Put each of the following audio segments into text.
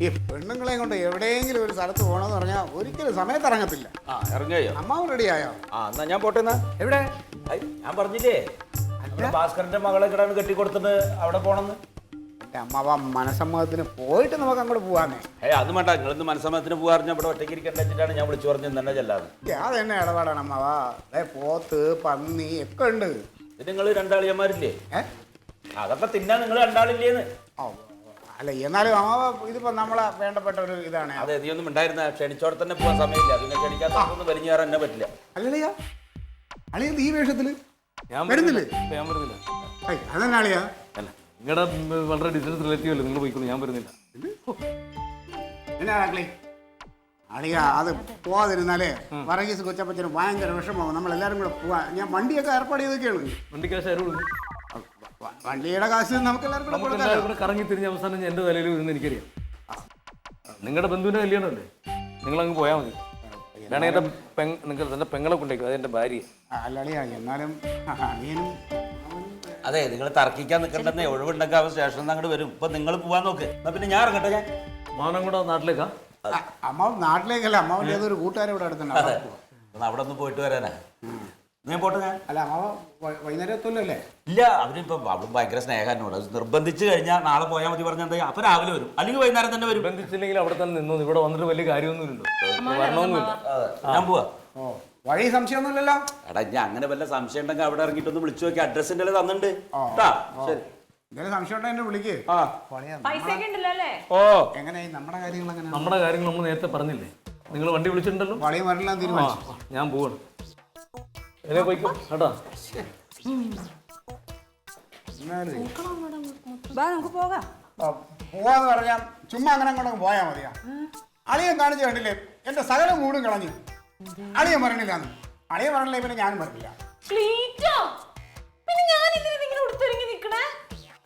ഈ പെണ്ണുങ്ങളെ കൊണ്ട് എവിടെയെങ്കിലും ഒരു സ്ഥലത്ത് പോകണമെന്ന് പറഞ്ഞാൽ ഒരിക്കലും സമയത്ത് ഇറങ്ങത്തില്ല. ഇറങ്ങിയോ? അമ്മാവൻ റെഡിയായോ? എന്നാ ഞാൻ പോട്ടെ. എവിടെ? ഞാൻ പറഞ്ഞില്ലേ ഭാസ്കരന്റെ മകളെ കിടാണ് കെട്ടിക്കൊടുത്തിട്ട് അവിടെ പോണെന്ന്. എൻ്റെ അമ്മാവ മനസ്സമ്മതത്തിന് പോയിട്ട് നമുക്ക് അങ്ങോട്ട് പോവാന്നേ. അത് വേണ്ട, നിങ്ങളിന്ന് മനസ്സമ്മതത്തിന് പോകാറിഞ്ഞ ഇവിടെ ഒറ്റയ്ക്ക് ഇരിക്കേണ്ട വെച്ചിട്ടാണ് ഞാൻ വിളിച്ചു പറഞ്ഞത് തന്നെ ചെല്ലാതെ. അതെന്നെ ഇടപാടാണ് അമ്മാവാ. പോത്ത് പന്നി ഒക്കെ ഉണ്ട്. ഇത് നിങ്ങൾ രണ്ടാളിയന്മാരില്ലേ? അതൊക്കെ തിന്നാൻ നിങ്ങൾ രണ്ടാളില്ലേന്ന്. അല്ല എന്നാലും അമ്മാവ ഇതിപ്പോ നമ്മളെ വേണ്ടപ്പെട്ട ഒരു ഇതാണ്. അതെ, നീ ഒന്നും ഉണ്ടായിരുന്ന ക്ഷണിച്ചോടെ തന്നെ പോകാൻ സമയമില്ല. പിന്നെ ക്ഷണിക്കാത്തൊന്നും വലിഞ്ഞു കയറാൻ എന്നെ പറ്റില്ല. അല്ലല്ലയാ അളിയ ഈ വേഷത്തില് വരുന്നില്ലേ? അതെന്നാ അളിയാ? അല്ല, നിങ്ങളുടെ വളരെ ഡിസ്റ്റൻസ് റിലേറ്റീവ് അല്ലേ, നിങ്ങൾ പോയിക്കോളൂ, ഞാൻ വരുന്നില്ല. എന്നാ അളിയ അത് പോവാതിരുന്നാലേ വർഗീസ് കൊച്ചപ്പച്ചന് ഭയങ്കര വിഷമാവും. നമ്മളെല്ലാരും കൂടെ പോവാ. ഞാൻ വണ്ടിയൊക്കെ ഏർപ്പാട് ചെയ്തൊക്കെയാണ്. വണ്ടി കാശ് ആരും വണ്ടിയുടെ കാശ് നമുക്ക് എല്ലാവർക്കും കൂടെ കറങ്ങി തിരിഞ്ഞ അവസാനം എൻ്റെ തലയിൽ വരുന്ന എനിക്കറിയാം. നിങ്ങളുടെ ബന്ധുവിൻ്റെ കല്യാണമല്ലേ, നിങ്ങളങ്ങ് പോയാൽ മതി. വേണമെങ്കിൽ എൻ്റെ പെങ്ങളെ കൊണ്ടേക്കും, അതെൻ്റെ ഭാര്യ. അല്ലളിയാ എന്നാലും അളിയനും. അതെ, നിങ്ങൾ തർക്കിക്കാൻ നിൽക്കണ്ടെന്നേ. ഒഴിവുണ്ടെങ്കിൽ അവൻ സ്റ്റേഷനിൽ നിന്ന് അങ്ങോട്ട് വരും. ഇപ്പൊ നിങ്ങൾ പോവാൻ നോക്ക്. എന്നാ പിന്നെ ഞാൻ ഇറങ്ങട്ടെ. ഞാൻ മാനം കൂടെ നാട്ടിലേക്കാ? അമ്മാവ് നാട്ടിലേക്കല്ല, അമ്മാവിൻ്റെ ഏതൊരു കൂട്ടുകാരെ ഇവിടെ അടുത്തുണ്ട്. അവിടെ ഒന്ന് പോയിട്ട് വരാനാ. ഞാൻ പോട്ടെ. ഞാൻ അല്ല അമ്മാവ വൈകുന്നേരം എത്തുമല്ലേ? ഇല്ല, അവനിപ്പോ അവിടെ ഭയങ്കര സ്നേഹനോട് നിർബന്ധിച്ച് കഴിഞ്ഞാൽ നാളെ പോയാൽ മതി പറഞ്ഞാൽ എന്താ, അപ്പൊ രാവിലെ വരും, അല്ലെങ്കിൽ വൈകുന്നേരം തന്നെ വരും. ബന്ധിച്ചില്ലെങ്കിൽ അവിടെ തന്നെ നിന്നു. ഇവിടെ വന്നിട്ട് വലിയ കാര്യമൊന്നുമില്ലല്ലോ, വരണമൊന്നുമില്ല. ഞാൻ പോവാ. വഴി സംശയമൊന്നുമില്ലല്ലോ? എടാ, ഞാൻ അങ്ങനെ വല്ല സംശയം ഉണ്ടെങ്കിൽ അവിടെ ഇറങ്ങിയിട്ടൊന്ന് വിളിച്ചു നോക്കി. അഡ്രസ്സിന്റെ തന്നിട്ടുണ്ട്. ശരി, എന്തെങ്കിലും സംശയം ഉണ്ടെങ്കിൽ എന്നെ വിളിക്ക്. എങ്ങനെയായി നമ്മുടെ കാര്യങ്ങൾ? എങ്ങനെ? നമ്മുടെ കാര്യങ്ങൾ നമ്മൾ നേരത്തെ പറഞ്ഞില്ലേ, നിങ്ങൾ വണ്ടി വിളിച്ചിട്ടുണ്ടല്ലോ. വളിയും വരലാൻ തീരുമാനിച്ചു. ഞാൻ പോവാണ്. എന്നെ പോയിക്കോ കേട്ടോ. പോവാന്ന് പറഞ്ഞാൽ ചുമ്മാ അങ്ങനെ അങ്ങോട്ട് പോയാ മതിയാ. അളിയൻ കാണിച്ചു കണ്ടില്ലേ, എന്റെ സകല മൂടും കളഞ്ഞു. അളിയൻ പറഞ്ഞില്ലാന്ന്. അളിയൻ പറഞ്ഞില്ലേ പിന്നെ ഞാനും പറഞ്ഞില്ല.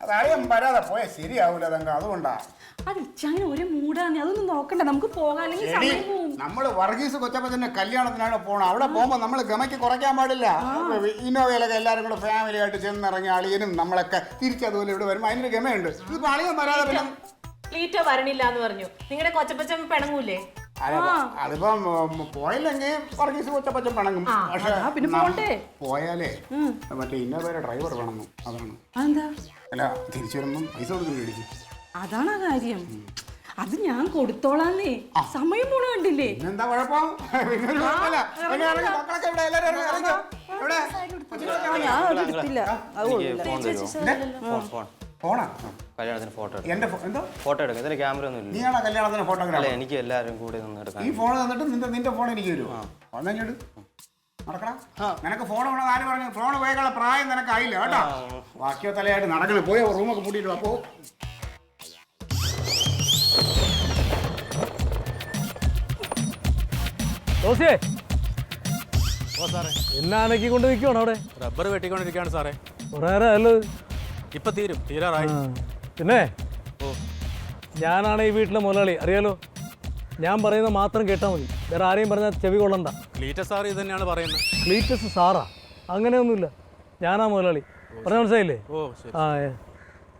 അത് അളിയൻ വരാതെ പോയാൽ ശരിയാവൂല. അതങ്ങ് അതുകൊണ്ടാ. നമ്മള് വർഗീസ് കൊച്ചപ്പച്ചന്റെ കല്യാണത്തിനാണ് പോണം. അവിടെ പോകുമ്പോ നമ്മള് ഗമയ്ക്ക് കുറയ്ക്കാൻ പാടില്ല. ഇന്നോവയിലൊക്കെ എല്ലാരും കൂടെ ഫാമിലി ആയിട്ട് ചെന്നിറങ്ങി അളിയനും നമ്മളൊക്കെ തിരിച്ചതുപോലെ ഇവിടെ വരുമ്പോ അതിനൊരു ഗമയുണ്ട്. ഇതിപ്പോ അളിയൻ വരാതെ പിന്നെ വരണില്ല എന്ന് പറഞ്ഞു. നിങ്ങളുടെ കൊച്ചപ്പച്ചൻ പിണങ്ങൂലേ? അതിപ്പം പോയില്ലെങ്കിൽ വർഗീസ് കൊച്ചപ്പച്ചൻ പിണങ്ങും. പക്ഷെ പോയാലേ മറ്റേ ഇന്നോവയുടെ ഡ്രൈവർ വേണം. അതാണ്. അല്ല, തിരിച്ചു വരുമ്പം പൈസ കൊടുക്കുന്നു മേടിക്കും. അതാണ് കാര്യം. അത് ഞാൻ കൊടുത്തോളാന്നേ. സമയം പോണ കണ്ടില്ലേ? എന്താ കുഴപ്പം? എനിക്ക് എല്ലാവരും കൂടെ ഈ ഫോൺ തന്നിട്ട് നിന്റെ ഫോൺ എനിക്ക് വരുമോ? വന്നോട്ട് നടക്കണം. നിനക്ക് ഫോൺ വേണം ആര് പറഞ്ഞു? ഫോൺ ഉപയോഗിക്കാനുള്ള പ്രായം നിനക്കായില്ല കേട്ടോ. ബാക്കിയോ തലയായിട്ട് നടക്കണം. പോയോ റൂമൊക്കെ പൂട്ടിയിട്ട് അപ്പോ എന്നാണക്കി കൊണ്ട് നിൽക്കുവാണ് അവിടെ? റബ്ബർ വെട്ടിക്കൊണ്ടിരിക്കുകയാണ് സാറേ. കുറെ നേരമല്ലോ. ഇപ്പൊ തീരാറായി. പിന്നെ ഞാനാണ് ഈ വീട്ടിലെ മുതലാളി, അറിയാലോ. ഞാൻ പറയുന്നത് മാത്രം കേട്ടാൽ മതി, വേറെ ആരെയും പറഞ്ഞാൽ ചെവി കൊള്ളണ്ട. ക്ലീറ്റസ് സാർ ഇത് തന്നെയാണ് പറയുന്നത്. ക്ലീറ്റസ് സാറാ? അങ്ങനെയൊന്നുമില്ല, ഞാനാ മുതലാളി. പറഞ്ഞ മനസ്സിലായില്ലേ? ആ,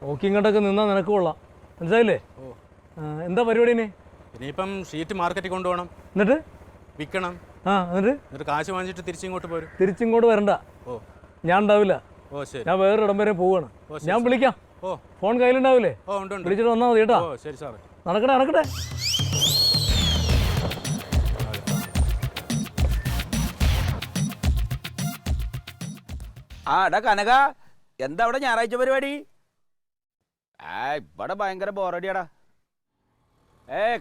നോക്കി ഇങ്ങോട്ടൊക്കെ നിന്നാൽ നിനക്ക് കൊള്ളാം, മനസ്സിലായില്ലേ? എന്താ പരിപാടി? ഇനിയിപ്പം ഷീറ്റ് മാർക്കറ്റിൽ കൊണ്ടുപോകണം, എന്നിട്ട് വിൽക്കണം. എന്നിട്ട് കാശ് വാങ്ങിച്ചിട്ട് തിരിച്ചിങ്ങോട്ട് പോരും. തിരിച്ചിങ്ങോട്ട് വരണ്ട, ഞാൻ ഉണ്ടാവില്ല. ഞാൻ വേറൊരു ഇടം വരെ പോവാണ്. ഞാൻ വിളിക്കാം. ഫോൺ കയ്യിലുണ്ടാവില്ലേ? വിളിച്ചിട്ട് വന്നാൽ മതി കേട്ടോ. ശരി സാറേ. നടക്കട്ടെ. എടാ കനക, എന്താ അവിടെ ഞായറാഴ്ച പരിപാടി? ഇവിടെ ഭയങ്കര ബോറടിയാടാ.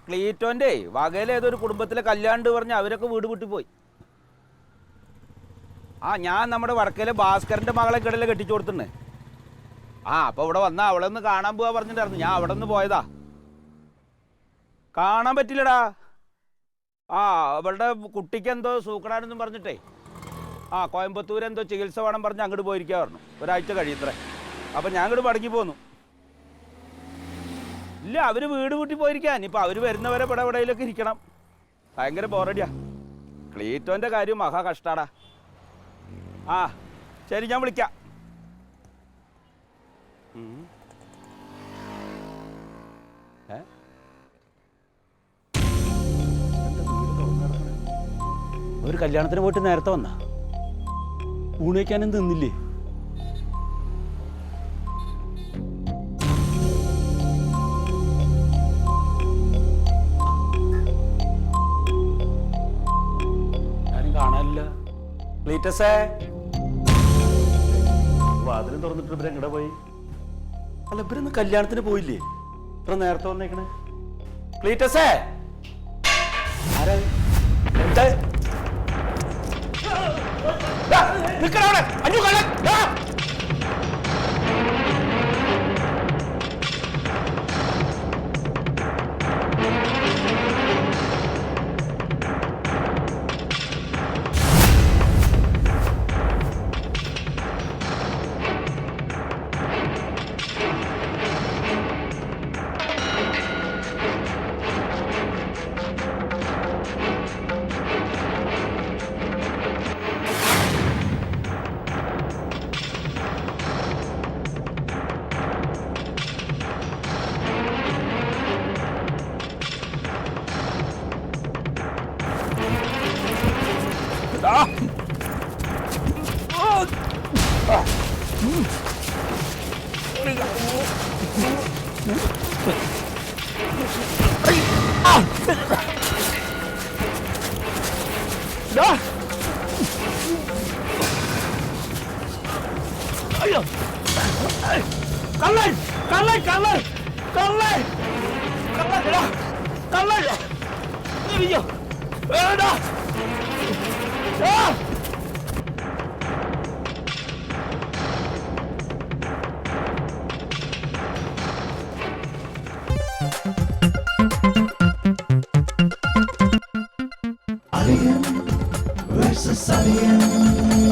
ക്ലീറ്റോന്റെ വകയിലെ ഏതൊരു കുടുംബത്തിലെ കല്യാണ്ട് പറഞ്ഞ് അവരൊക്കെ വീട് വിട്ടുപോയി. ഞാൻ നമ്മുടെ വടക്കയിലെ ഭാസ്കരന്റെ മകളെ കിടയിലെ കെട്ടിച്ചു കൊടുത്തിട്ടുണ്ട്. അപ്പൊ ഇവിടെ വന്നാ അവളെ ഒന്ന് കാണാൻ പോവാ പറഞ്ഞിട്ടായിരുന്നു. ഞാൻ അവിടെ നിന്ന് പോയതാ, കാണാൻ പറ്റില്ലടാ. അവളുടെ കുട്ടിക്ക് എന്തോ സൂക്കടാനെന്നും പറഞ്ഞിട്ടേ കോയമ്പത്തൂർ എന്തോ ചികിത്സ വേണം പറഞ്ഞ് അങ്ങോട്ട് പോയിരിക്കുക പറഞ്ഞു. ഒരാഴ്ച കഴിയത്രേ. അപ്പം ഞാൻ അങ്ങോട്ട് മടങ്ങി പോന്നു. ഇല്ല, അവർ വീട് കൂട്ടി പോയിരിക്കാൻ. ഇപ്പം അവർ വരുന്നവരെ ഇവിടെയിലൊക്കെ ഇരിക്കണം. ഭയങ്കര ബോറടിയാ. ക്ലീറ്റോൻ്റെ കാര്യം മഹാ കഷ്ടാടാ. ശരി, ഞാൻ വിളിക്കാം. അവർ കല്യാണത്തിന് പോയിട്ട് നേരത്തെ വന്നാ ഊണ് കഴിക്കാനും തിന്നില്ലേ? ആരും കാണാനില്ല. ക്ലീറ്റസേ, വാതിലും തുറന്നിട്ട് ഇവരെ എങ്ങടെ പോയി? അല്ല, ഇവരൊന്ന് കല്യാണത്തിന് പോയില്ലേ? ഇത്ര നേരത്തെ വന്നേക്കണേ. ക്ലീറ്റസേ, ആരാ? എന്താ? നിക്കണവിടെ, അഞ്ഞു കള്ളൻ. കള്ളൻ കള്ളൻ കള്ളൻ കള്ളൻ കള്ളൻ കള്ളൻ അയ്യോ വേണ്ട Alien versus Alien.